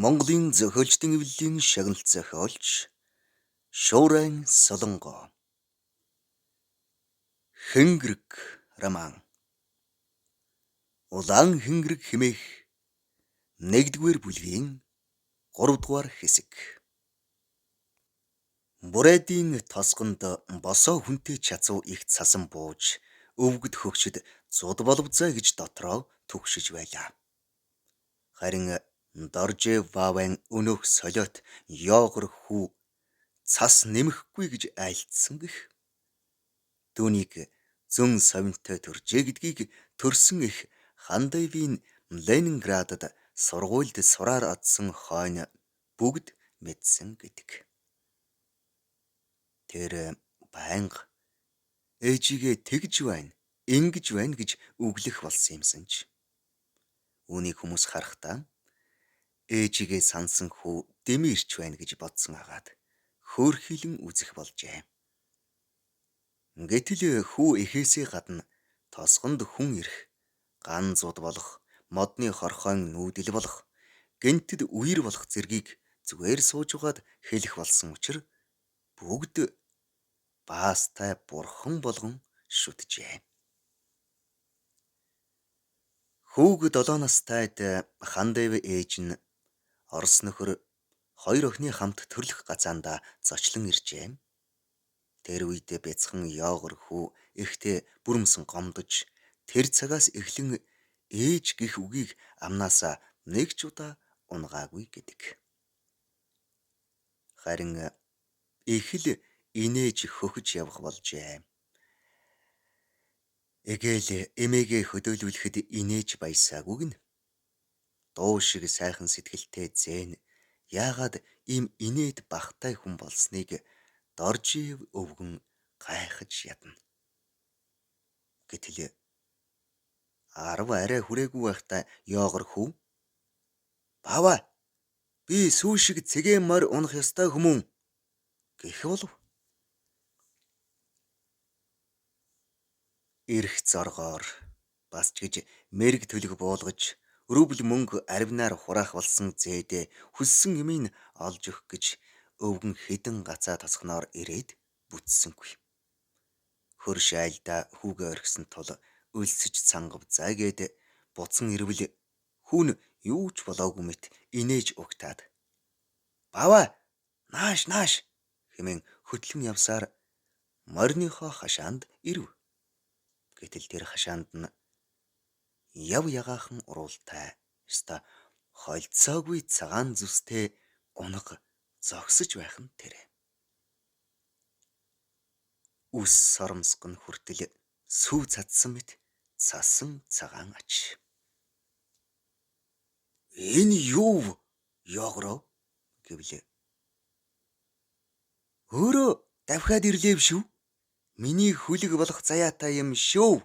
Монголын зохиолчдын эвлэлийн шагналт зохиолч Шуурайн Солонгоо Хэнгэрэг роман Улаан хэнгэрэг хэмээх 1-р бүлгийн 3-р хэсэг. Бүрээдийн тосгонд босоо хүнтэй чацуу их цасан бууж өвгөд хөгшөд зуд боловзаа гэж дотроо түгшиж байлаа. Харин Доржээ Вавайн өнөөх солиот ёогор хүү цас нэмэхгүй гэж айлтсан гэх. Түүнийг зөн совинтой төржээ гэдгийг төрсөн их Хандайвийн Ленинградад сургуульд сураар адсан хойно бүгд мэдсэн гэдэг. Тэр байнга ээжигээ тэгж байна, ингэж байна гэж үглэх болсон юмсан ч. Үүнийг хүмүүс харахтаа ээжигээ сансан хүү дэмэрч байна гэж бодсон агаад хөөрхилэн үзэх болжээ. Гэтэл хүү эхээсээ гадна тосгонд хүн ирэх, ган зуд болох, модны хорхойн нүүдэл болох, гэнтэд үер болох зэргийг зүгээр сууж угаад хэлэх болсон учраас бүгд баастай бурхан болгон шүтжээ. Хүүг 7 настайд Хандайв ээж нь Орос нөхөр 2 охины хамт төрлөх газаанда зочлон иржээ. Тэр үед бяцхан ёогор хүү ихтэй бүрмсэн гомдож тэр цагаас эхлэн ээж гих үгийг амнаасаа нэг ч удаа унгаагүй гэдэг. Харин их л инээж хөхөж явах болжээ. Эгээл эмээгээ хөдөөлүүлэхэд инээж баясаагүй гин. Дуу шиг сайхан сэтгэлтэй зээн яагаад ийм инээд бахтай хүн болсныг Доржиев өвгөн гайхаж ядна. Гэтэл 10 арай хүрээгүй байхдаа ёогор хүү "Баава, би сүү шиг цэгийн морь унах ёстой хүмүүн" гэх болов. Ирэх зоргоор бас ч гэж мэрэг төлөг буулгаж рубль мөнгө арвинаар хураах болсон зээдээ хүссэн юмыг олж өгөх гэж өвгөн хідэн гацаа тосгоноор ирээд бүтсэнгүй. Хөрш айлдаа хүүгээ орхисон тул өлсөж цангавзаа гээд буцан ирвэл хүүн юу ч болоогүй мэт инээж угтаад "Баава, нааш" хэмээн хөтлөн явсаар морьныхоо хашаанд ирв. Гэтэл тэр хашаанд нь яв ягаахан уруултай, ёстой холцоогүй цагаан зүстэй унага зогсож байх нь тэр. Үс соромсгон хүртэл сүү цадсан мэт цасан цагаан ач. "Энэ юу ёогроо" гэвлээ. "Өөрөө давхиад ирлээ шүү. Миний хүлэг болох заяатай юм шүү"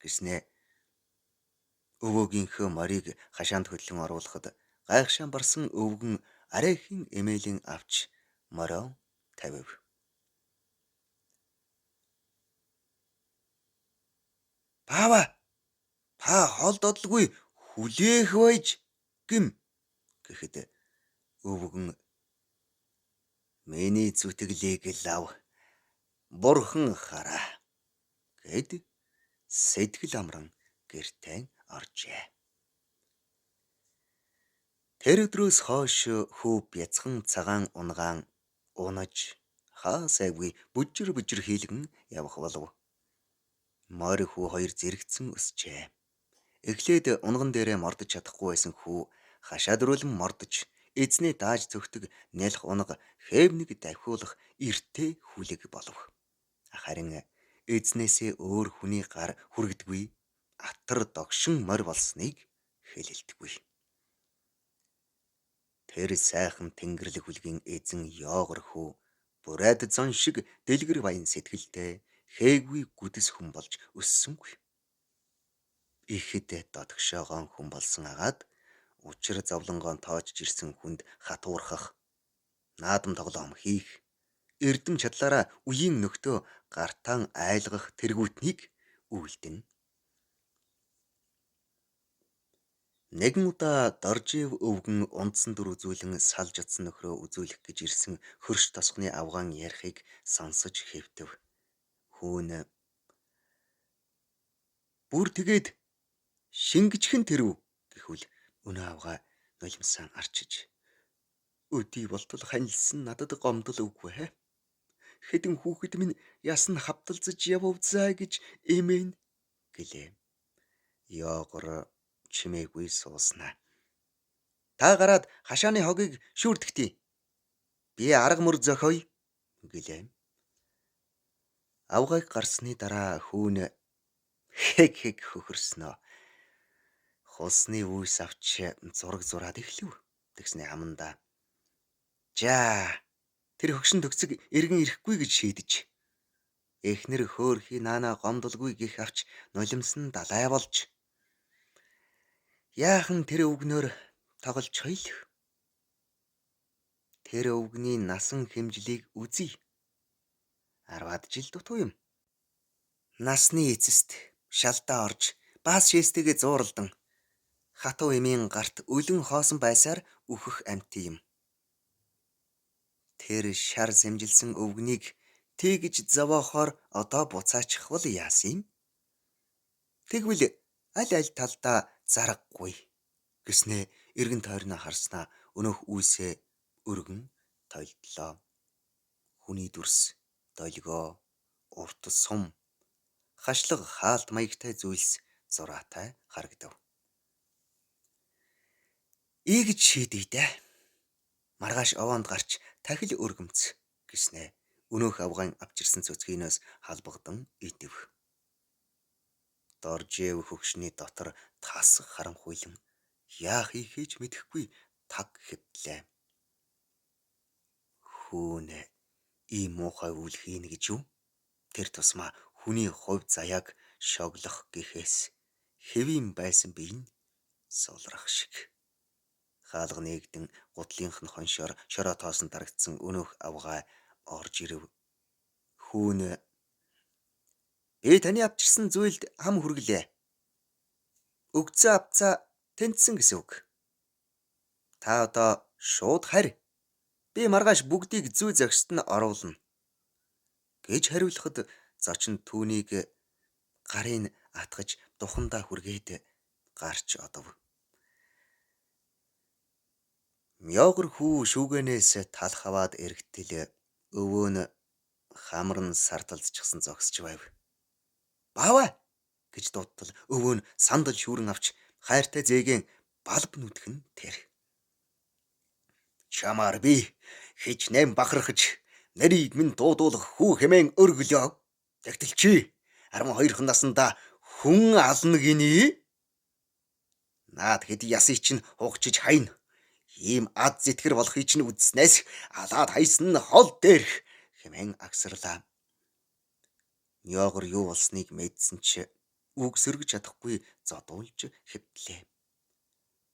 гэснэ. Өвөөгийнхөө морийг хашаанд хөтлөн оруулахад гайхшаан барсан өвгөн арайхийн эмээлийн авч морио тавив. "Баава, та хол додлгүй хүлээх байж" гэм гэхэд өвгөн "Миний зүтгэлийг лав. Бурхан хараа" гэд сэтгэл амран гэртээ оржээ. Тэр өдрөөс хойш хүү бяцхан цагаан унгаан унаж хаа сайгүй бүжир хийлгэн явах болов. Морь хүү хоёр зэрэгцэн өсчээ. Эхлээд унган дээрээ мордож чадахгүй байсан хүү хашаадруулан мордож эзнээ дааж зөгтөг нялх унга хээвнэг давхиулах эртээ хүлэг болов. Харин эзнээсээ өөр хүний гар хүрэгдгүй атар догшин морь болсныг хэлэлдэггүй. Тэр сайхан тэнгэрлэг хүлгийн эзэн ёогор хүү бүрээд зон шиг дэлгэр баян сэтгэлтэй хээгүй гүдэс хүн болж өссөнгүй. Ихэд додгшоогоон хүн болсон агаад учир зовлонгоон тоочж ирсэн хүнд хатуурхах, наадам тоглоом хийх, эрдэм чадлаараа үеийн нөхдөө гартаан айлгах тэргүүтнийг үйлдэнэ. Нэгэн удаа Доржиев өвгөн унтсан дүр үзүүлэн салж атсан нөхрөө үзүүлэх гэж ирсэн хөрш тосгоны авгаан ярихыг сонсож хэвтэв. Хүүн бүр тэгээд шингэчхэн тэрв гэхүүл өнөө авгаа нулимсaan арчиж. Өдий болтол ханилсан надад гомдол өгвэ. Хэдэн хүүхэд минь ясна хавталцаж яввзаа гэж эмээн гэлээ. Ёогор чимээгүй сууснаа. Та гараад хашааны хогийг шүүрдэгтий. Би арга мөр зохиоё гэлээ. Авгааг гарсны дараа хүүн хэг хөхөрснөө. Хусны үүс авч зураг зураад эхлэв. Тэгснэ амандаа. За тэр хөгшин төгсөг эргэн ирэхгүй гэж шийдэж. Эхнэр хөөхий наана гомдолгүй гих авч нулимсан далай болж. Яахан тэр өвгнөр тоглож хоёлох. Тэр өвгний насан хэмжлийг үзье. 10-аад жил дутуу юм. Насны эцэст шалдаа орж баас шээстэйгээ зууралдан хатуу эмийн гарт өлөн хоосон байсаар үхэх амьтан юм. Тэр шар сэмжилсэн өвгнийг тэгж зовоохоор одоо буцаачихвал яасан юм? Тэгвэл аль талдаа заргагүй гэснээ эргэн тойрноо харснаа өнөөх үүсээ өргөн тойлдлоо. Хүний дүрс, долгио, урт сум, хашлаг хаалт маягтай зүйлс зураатай харагдав. Ийгж шийдэе дээ. Маргааш овоонд гарч тахил өргөмц гэснээ өнөөх авгаан авчирсан цөцгийнөөс халбагдан идэв. Доржиев хөгшний дотор тасах харанхуйлан яах ийхэж мэдэхгүй таг хэвтлээ. Хүүн ийм муухай үйл хийнэ гэж юу? Тэр тусмаа хүний хувь заяаг шоглох гэхээс хэвийн байсан бий нь сулрах шиг. Хаалга нэгдэн гутлынх нь хоншоор шороо тоосон дарагдсан өнөөх авгаа орж ирэв. Хүүн би таны авчирсан зүйлд хам хүргэлээ. Өгцөө авцаа тэнцсэн гэсэн үг. Та одоо шууд харь. Би маргааш бүгдийг зүй зохист нь оруулна гэж хариулахад зочин түүнийг гарын атгаж духандаа хүргээд гарч одов. Ёогор хүү шүүгэнээс талх аваад эргэтэл өвөө нь хамран сарталцчихсан зогсож байв. Баава гэж дуудтал өвөө нь сандал шүүрэн авч хайртай зээгэн балб нүдгэн тэр. Чамаар би хичнээн бахархаж нарийг минь дуудуулах хүү хэмээн өргөлөө. Тэгтэл чи 12 наснда хүн ална гинэ. Наад хэд ясыг чинь хугчиж хайна. Ийм ад зэтгэр болохыг чинь үзснээс алаад хайсан нь хол дээрх хэмээн агсарлаа. Ёогор юу болсныг мэдсэн чи үг сөргөж чадахгүй зодуулж хэвтлээ.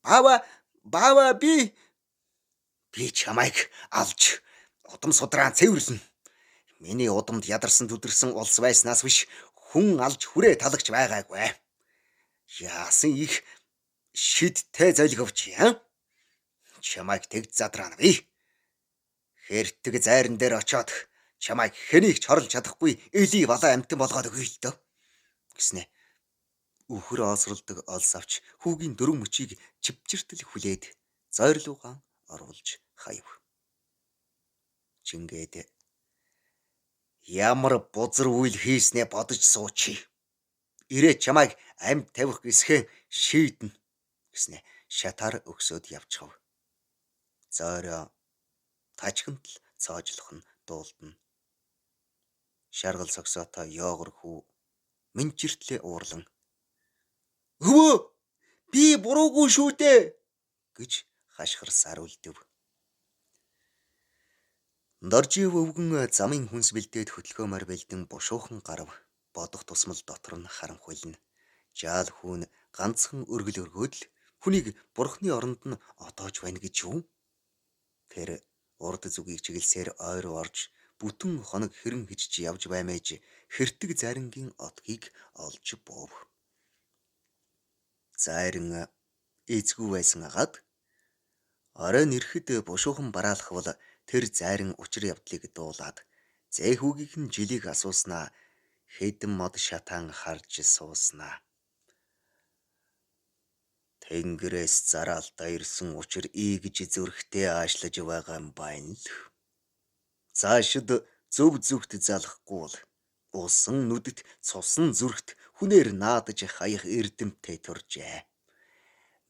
Баава би чамайг алж удам судраа цэвэрлэнэ. Миний удамд ядарсан түдэрсэн улс байснаас биш хүн алж хүрээ талагч байгаагүй. Яасан их шидтэй золиговч яа? Чамайг тэгж задраана би. Хэртэг зайран дээр очоод чамайг хэнийг ч хорлж чадахгүй элий балаа амтан болгоод өгье л дөө гэснэ. Үхэр оосролдог олс авч хүүгийн дөрөв мөчийг чивчиртэл хүлээд зойрлуугаан оруулж хаяв. Чингээд ямар бузар үйл хийснэ бодож суучи. Ирээ чамайг амьд тавих гэсхээ шийднэ гэснэ. Шатаар өгсөд явчихав. Зойроо тажхинд л цоожлох нь дуулдана. Шаргал согсоотой ёогор хүү минчиртлээ уурлан өвөө би буруугүй шүү дээ гэж хашгирсаар үлдэв. Доржиев өвгөн замын хүнс бэлдээд хөтлөхөмөр бэлдэн бушуухан гарав. Бодох тусмал дотор нь харанхуйлна. Жаал хүүн ганцхан өргөл өргөөд л хүнийг бурхны оронд нь отоож байна гэж юу? Тэр урд зүгийг чиглэлсээр ойр орж бүтэн хоног хэрэн хичж явж баймэж хэртэг зарингийн отгийг олж буув. Зайран эзгүй байсан агаад оройн ирэхэд бушуухан бараалах бол тэр зайран учир явдлыг дуулаад зэхүүгийнх нь жилийг асууснаа хэдэн мод шатаан харж сууснаа. Тэнгэрээс зараалтаа ирсэн учир ийгж зүрхтээ аашлаж байгаа юм байна л. Цаашид зөв зүгт залахгүй бол усан нүдэт цусан зүрхт хүнээр наадаж хаях эрдэмтэй туржээ.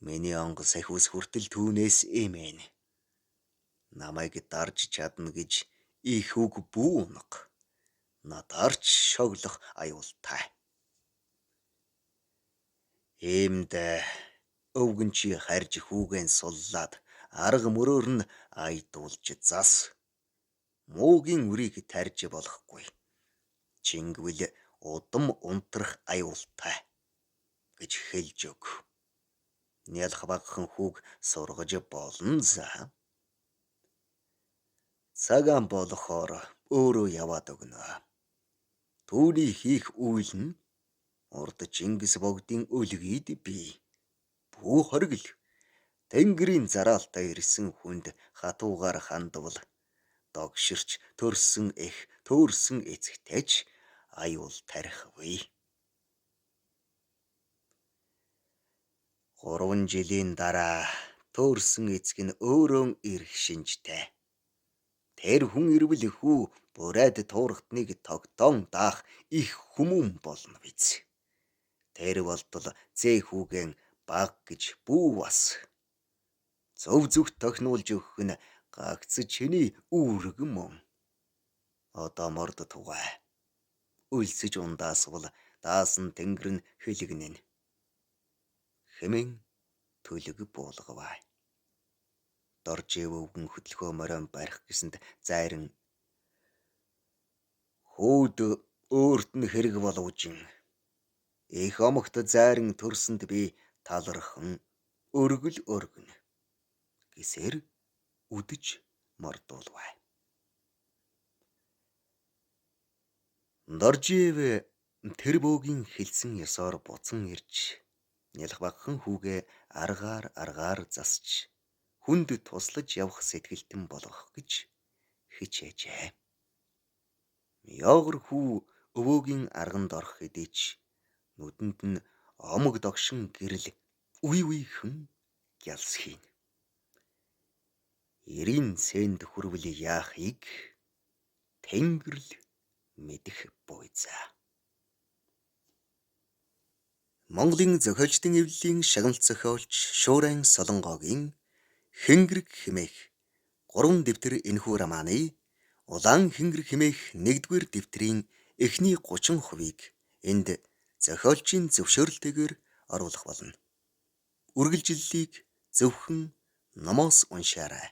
Миний онгон сахиус хүртэл түүнээс эмээн. Намайг дарж чадна гэж их үг бүү унаг. Надарч шоглох аюултай. Иймд өвгөн чи харж хүүгэн суллаад арга мөрөөр нь айдуулж зас. Муугийн үрийг тарж болохгүй. Чингвэл удам унтрах аюултай гэж хэлж өг. Нялх багхан хүүг сургаж болно за. Цагаан болохоор өөрөө яваад өгнө. Түүний хийх үйл нь урд Чингис богдын өлгийд бий. Бүү хоригл Тэнгэрийн зараалтаа ирсэн хүнд хатуугаар хандвал догширч төрсөн эх төөрсөн эцэгтэйч аюул тарих вэ. 3 жилийн дараа төөрсөн эцэг нь өөрөө ирэх шинжтэй. Тэр хүн ирвэл хүү бурайд туурхтныг тогтоон даах их хүмүүн болно биз. Тэр болтол зэхүүгэн баг гэж бүү бас. Зөв зүгт тохинуулж өгөх нь гагц чиний үүрэг мөн. Одоо морд тугай. Үлсэж ундаасвал даасан тэнгэр нь хэлгэнэн. Хэмээн төлөг буулгаваа. Доржив өвгөн хөдөлгөө морин барих гэсэнд зайран хүүд өөрт нь хэрэг боловжин. Их омогт зайран төрсөнд би талархан өргөл өргөнө. Гисэр үдэж мордуулваа. Доржив тэр бөөгийн хэлсэн ёсоор буцан ирж нялх багхан хүүгээ аргаар засч хүнд туслаж явах сэтгэлтэн болгох гэж хичээжээ. Яогор хүү өвөөгийн арганд орох хэдий ч нүдэнд нь омог догшин гэрэл үеийнхэн гялсхийн. Эрийн сэнд хүрвэл яахыг Тэнгэр л мэдэх буйзаа. Монголын зохиолчдын эвлэлийн шагналт зохиолч Шуурайн Солонгогийн Хэнгэрэг хэмээх 3 дэвтэр энэхүү романы Улаан хэнгэр хэмээх 1-р дэвтрийн эхний 30%-ийг энд зохиолчийн зөвшөөрөлтэйгээр оруулах болно. Үргэлжлэлийг зөвхөн номоос уншаарай.